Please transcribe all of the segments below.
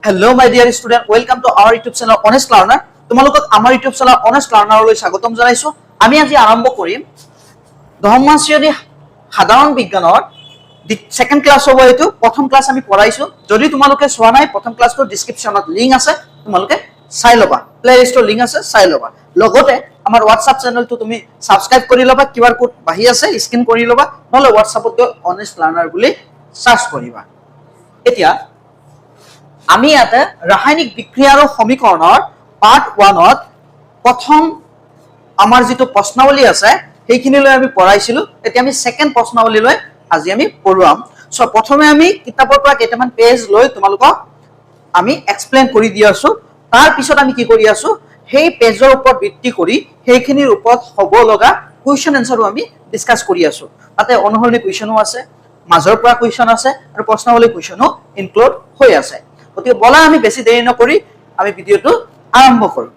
Hello my dear student, welcome to our YouTube channel Honest Learner. তোমালোকক আমাৰ YouTube channel Honest Learner লৈ স্বাগতম জনাইছো। আমি আজি আৰম্ভ কৰিম দশম শ্ৰেণী সাধাৰণ বিজ্ঞানৰ সেকেন্ড ক্লাস হ'ব। এটো প্ৰথম ক্লাস আমি পঢ়াইছো। যদি তোমালোকে চোৱা নাই প্ৰথম ক্লাসটো ডেসক্ৰিপচনত লিংক আছে, তোমালোকে চাই লবা। প্লে লিষ্টৰ লিংক আছে, চাই লবা। লগতে আমাৰ WhatsApp চেনেলটো তুমি সাবস্ক্ৰাইব কৰি লবা। কিউআৰ কোড বাহি আছে, স্ক্যান কৰি লবা। নহলে WhatsAppত Honest Learner বুলি সাৰ্চ কৰিবা। এতিয়া আমি ইয়াতে ৰাসায়নিক বিক্ৰিয়া আৰু সমীকৰণৰ পাৰ্ট 1ত প্ৰথম আমাৰ যেটো প্ৰশ্নাৱলী আছে সেইখিনিলৈ আমি পঢ়াইছিলো। এতিয়া আমি সেকেন্ড প্ৰশ্নাৱলীলৈ আজি আমি পঢ়ুৱাম। সো প্ৰথমে আমি কিতাপৰ পৰা কেইটামান পেজ লৈ তোমালোকক আমি এক্সপ্লেইন কৰি দি আছো। তাৰ পিছত আমি কি কৰি আছো, সেই পেজৰ ওপৰত ভিত্তি কৰি সেইখিনিৰ ওপৰত হ'ব লগা কোৱেশ্চন আনসাৰও আমি ডিসকাস কৰি আছো। তাতে অনুসৰণী কোৱেশ্চনও আছে, মাজৰ পৰা কোৱেশ্চন আছে আৰু প্ৰশ্নাৱলী কোৱেশ্চনও ইনক্লুড হৈ আছে। গতিকে বলা আমি বেছি দেৰি নকৰি আমি ভিডিওটো আৰম্ভ কৰো।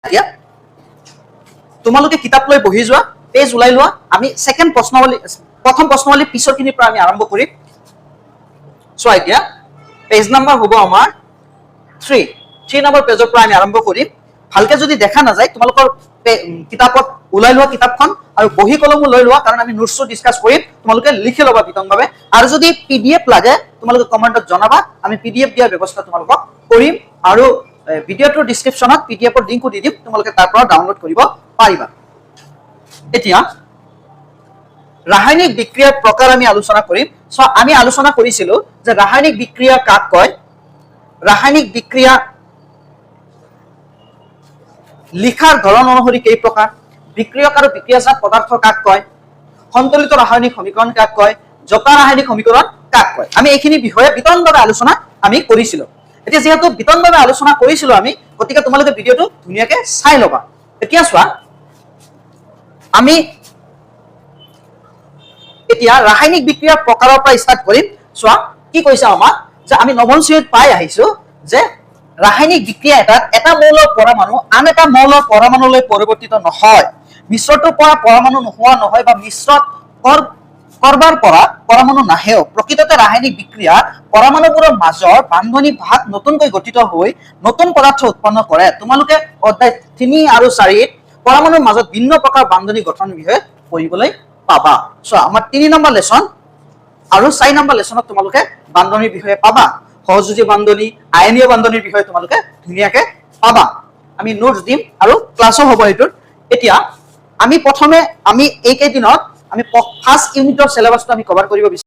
এতিয়া তোমালোকে কিতাপ লৈ বহি যোৱা, পেজ উলাই লোৱা। আমি সেকেন্ড প্ৰশ্নাৱলী প্ৰথম প্ৰশ্নাৱলী পিছৰখিনিৰ পৰা আমি আৰম্ভ কৰিম। সো এতিয়া পেজ নাম্বাৰ হ'ব আমাৰ 3 নম্বৰ পেজৰ পৰা আমি আৰম্ভ কৰিম। ভালকে যদি দেখা না যায় তোমালোকৰ কিতাপত উলাই লোৱা কিতাপখন আৰু বহি কলমো লৈ লোৱা, কাৰণ আমি নোটছটো ডিসকাস কৰিম। তোমালোকে লিখি লবা বিতংভাৱে। আৰু যদি পিডিএফ লাগে তোমালোকে কমেন্টত জনাবা, আমি পিডিএফ দিয়াৰ ব্যৱস্থা তোমালোকক কৰিম। আৰু ভিডিওটোৰ ডেসক্ৰিপচনত পিডিএফৰ লিংকও দি দিম, তোমালোকে তাৰ পৰা ডাউনলোড কৰিব পাৰিবা। এতিয়া ৰাসায়নিক বিক্ৰিয়াৰ প্ৰকাৰ আমি আলোচনা কৰিম। সো আমি আলোচনা কৰিছিলো যে ৰাসায়নিক বিক্ৰিয়া কাক কয়। ৰাসায়নিক বিক্ৰিয়া লিখাৰ ধৰণ অনুসৰি কেই প্ৰকাৰ, বিক্ৰিয়ক আৰু বিক্ৰিয়াজাত পদাৰ্থ কাক কয়, সন্তুলিত ৰাসায়নিক সমীকৰণ কাক কয়, জটা ৰাসায়নিক সমীকৰণ কাক কয়। আমি এইখিনি বিষয়ে বিতংভাৱে আলোচনা আমি কৰিছিলো। এতিয়া যেহেতু বিতংভাৱে আলোচনা কৰিছিলো আমি, গতিকে তোমালোকে ভিডিওটো ধুনীয়াকৈ চাই লবা। এতিয়া চোৱা, আমি এতিয়া ৰাসায়নিক বিক্ৰিয়াৰ প্ৰকাৰৰ পৰা স্টাৰ্ট কৰিম। চোৱা কি কৈছে আমাক, যে আমি নৱম শ্ৰেণীত পাই আহিছো যে ৰাসায়নিক বিক্ৰিয়া এটা মৌলৰ পৰমাণু আন এটা মৌলৰ পৰমাণুলৈ পৰিৱৰ্তিত নহয়। মিশ্ৰটোৰ পৰা পৰমাণু নোহোৱা নহয় বা মিশ্ৰত কৰবাৰ পৰা পৰমাণু নাহেও। প্ৰকৃততে ৰাসায়নিক বিক্ৰিয়া পৰমাণুবোৰৰ মাজৰ বান্ধনিক ভাগ নতুনকৈ গঠিত হৈ নতুন পদাৰ্থ উৎপন্ন কৰে। তোমালোকে অধ্যায় 3 আৰু 4ত পৰমাণুৰ মাজত ভিন্ন প্ৰকাৰ বান্ধনি গঠনৰ বিষয়ে পঢ়িবলৈ পাবা। সো আমাৰ 3 নম্বৰ লেসন আৰু 4 নম্বৰ লেসনত তোমালোকে বান্ধনিৰ বিষয়ে পাবা। সহযোজী বান্ধনি, আয়নীয় বান্ধনিৰ বিষয়ে তোমালোকে ধুনীয়াকৈ পাবা। আমি নোটস দিম আৰু ক্লাসও হ'ব এইটোৰ। এতিয়া আমি প্ৰথমে আমি এই কেইদিনত আমি ফাৰ্স্ট ইউনিটৰ সিলেবাসটো আমি কভাৰ কৰিব বিচাৰিম।